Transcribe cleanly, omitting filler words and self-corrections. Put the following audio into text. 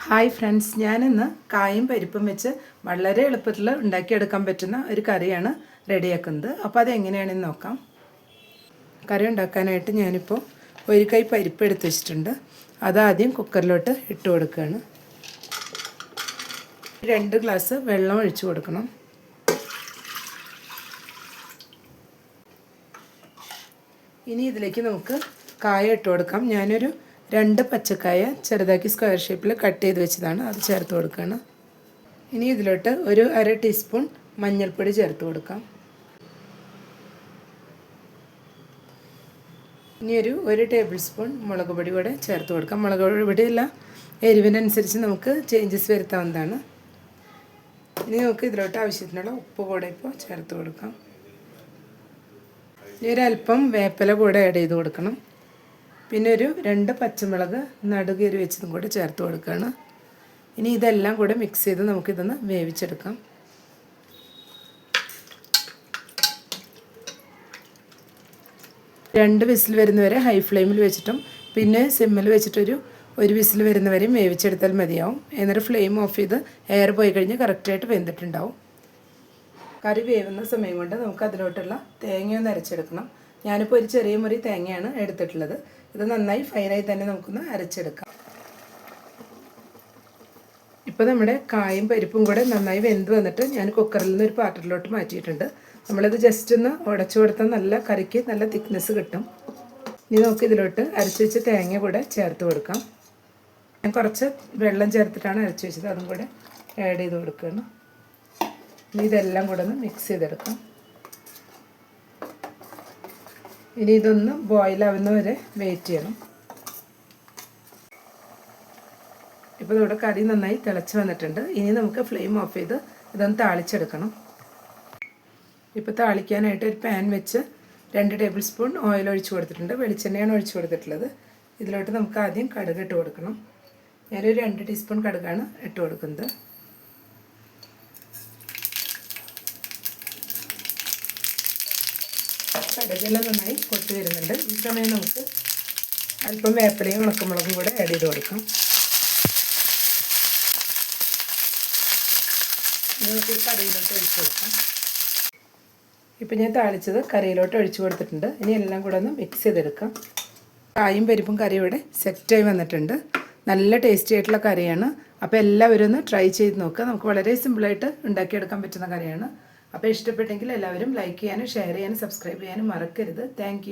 Hi friends, ഞാനിന്ന് കായും പരിപ്പും വെച്ച് വളരെ എളുപ്പത്തിൽ ഉണ്ടാക്കിയെടുക്കാൻ പറ്റുന്ന ഒരു കറിയാണ് റെഡിയാക്കുന്നത്. അപ്പോൾ അതെങ്ങനെയാണെന്ന് നോക്കാം. കറി ഉണ്ടാക്കാനായിട്ട് ഞാനിപ്പോൾ ഒരു കൈ പരിപ്പ് എടുത്ത് വെച്ചിട്ടുണ്ട്. അതാദ്യം കുക്കറിലോട്ട് ഇട്ട് കൊടുക്കുകയാണ്. 2 ഗ്ലാസ് വെള്ളം ഒഴിച്ച് കൊടുക്കണം. ഇനി ഇതിലേക്ക് നമുക്ക് കായ ഇട്ട് കൊടുക്കാം. ഞാനൊരു 2 പച്ചക്കായ ചെറുതാക്കി സ്ക്വയർ ഷേപ്പിൽ കട്ട് ചെയ്ത് വെച്ചതാണ്, അത് ചേർത്ത് കൊടുക്കുകയാണ്. ഇനി ഇതിലോട്ട് ഒരു 1/2 ടീസ്പൂൺ മഞ്ഞൾപ്പൊടി ചേർത്ത് കൊടുക്കാം. ഇനി ഒരു 1 ടേബിൾ സ്പൂൺ മുളക് പൊടി കൂടെ ചേർത്ത് കൊടുക്കാം. മുളക് പൊടിയല്ല, എരിവിനനുസരിച്ച് നമുക്ക് ചേഞ്ചസ് വരുത്താവുന്നതാണ്. ഇനി നമുക്ക് ഇതിലോട്ട് ആവശ്യത്തിനുള്ള ഉപ്പ് കൂടെ ഇപ്പോൾ ചേർത്ത് കൊടുക്കാം. ഇനി ഒരല്പം വേപ്പില കൂടെ ആഡ് ചെയ്ത് കൊടുക്കണം. പിന്നെ ഒരു 2 പച്ചമുളക് നടുകീറി വെച്ചതും കൂടെ ചേർത്ത് കൊടുക്കുകയാണ്. ഇനി ഇതെല്ലാം കൂടെ മിക്സ് ചെയ്ത് നമുക്കിതൊന്ന് വേവിച്ചെടുക്കാം. രണ്ട് വിസിൽ വരുന്നവരെ ഹൈ ഫ്ലെയിമിൽ വെച്ചിട്ടും പിന്നെ സിമ്മിൽ വെച്ചിട്ടൊരു വിസിൽ വരുന്നവരെയും വേവിച്ചെടുത്താൽ മതിയാവും. എന്നിട്ട് ഫ്ലെയിം ഓഫ് ചെയ്ത് എയർ പോയി കഴിഞ്ഞ് കറക്റ്റായിട്ട് വെന്തിട്ടുണ്ടാവും. കറി വേവുന്ന സമയം കൊണ്ട് നമുക്ക് അതിലോട്ടുള്ള തേങ്ങയൊന്ന് അരച്ചെടുക്കണം. ഞാനിപ്പോൾ ഒരു ചെറിയ മുറി തേങ്ങയാണ് എടുത്തിട്ടുള്ളത്. ഇത് നന്നായി ഫൈനായി തന്നെ നമുക്കൊന്ന് അരച്ചെടുക്കാം. ഇപ്പോൾ നമ്മുടെ കായും പരിപ്പും കൂടെ നന്നായി വെന്ത് വന്നിട്ട് ഞാൻ കുക്കറിൽ നിന്ന് ഒരു പാത്രത്തിലോട്ട് മാറ്റിയിട്ടുണ്ട്. നമ്മളിത് ജസ്റ്റ് ഒന്ന് ഉടച്ചു കൊടുത്താൽ നല്ല കറിക്ക് നല്ല തിക്നെസ് കിട്ടും. ഇനി നമുക്ക് ഇതിലോട്ട് അരച്ച് വെച്ച് തേങ്ങ കൂടെ ചേർത്ത് കൊടുക്കാം. ഞാൻ കുറച്ച് വെള്ളം ചേർത്തിട്ടാണ് അരച്ച് വെച്ചത്, അതും കൂടെ ആഡ് ചെയ്ത് കൊടുക്കുകയാണ്. ഇനി ഇതെല്ലാം കൂടെ ഒന്ന് മിക്സ് ചെയ്തെടുക്കാം. ഇനി ഇതൊന്ന് ബോയിലാവുന്ന വരെ വെയിറ്റ് ചെയ്യണം. ഇപ്പോൾ ഇവിടെ കറി നന്നായി തിളച്ച് വന്നിട്ടുണ്ട്. ഇനി നമുക്ക് ഫ്ലെയിം ഓഫ് ചെയ്ത് ഇതൊന്ന് താളിച്ചെടുക്കണം. ഇപ്പോൾ താളിക്കാനായിട്ട് ഒരു പാൻ വെച്ച് 2 ടേബിൾ സ്പൂൺ ഓയിൽ ഒഴിച്ച് കൊടുത്തിട്ടുണ്ട്. വെളിച്ചെണ്ണയാണ് ഒഴിച്ച് കൊടുത്തിട്ടുള്ളത്. ഇതിലോട്ട് നമുക്ക് ആദ്യം കടുക് ഇട്ട് കൊടുക്കണം. ഞാനൊരു 2 ടീസ്പൂൺ കടുകാണ് ഇട്ട് കൊടുക്കുന്നത്. കടുകെല്ലാം നന്നായി പൊട്ടി വരുന്നുണ്ട്. ഈ സമയം നമുക്ക് അല്പം വേപ്പിലയും ഉണക്കമുളകും കൂടെ ആഡ് ചെയ്ത് കൊടുക്കാം. നമുക്ക് കറിയിലോട്ട് ഒഴിച്ച് കൊടുക്കാം. ഇപ്പം ഞാൻ താളിച്ചത് കറിയിലോട്ട് ഒഴിച്ച് കൊടുത്തിട്ടുണ്ട്. ഇനി എല്ലാം കൂടെ ഒന്ന് മിക്സ് ചെയ്തെടുക്കാം. കായും പരിപ്പും കറിയും ഇവിടെ സെറ്റായി വന്നിട്ടുണ്ട്. നല്ല ടേസ്റ്റി ആയിട്ടുള്ള കറിയാണ്. അപ്പോൾ എല്ലാവരും ഒന്ന് ട്രൈ ചെയ്ത് നോക്കുക. നമുക്ക് വളരെ സിമ്പിളായിട്ട് ഉണ്ടാക്കിയെടുക്കാൻ പറ്റുന്ന കറിയാണ്. അപ്പോൾ ഇഷ്ടപ്പെട്ടെങ്കിൽ എല്ലാവരും ലൈക്ക് ചെയ്യാനും ഷെയർ ചെയ്യാനും സബ്സ്ക്രൈബ് ചെയ്യാനും മറക്കരുത്. താങ്ക്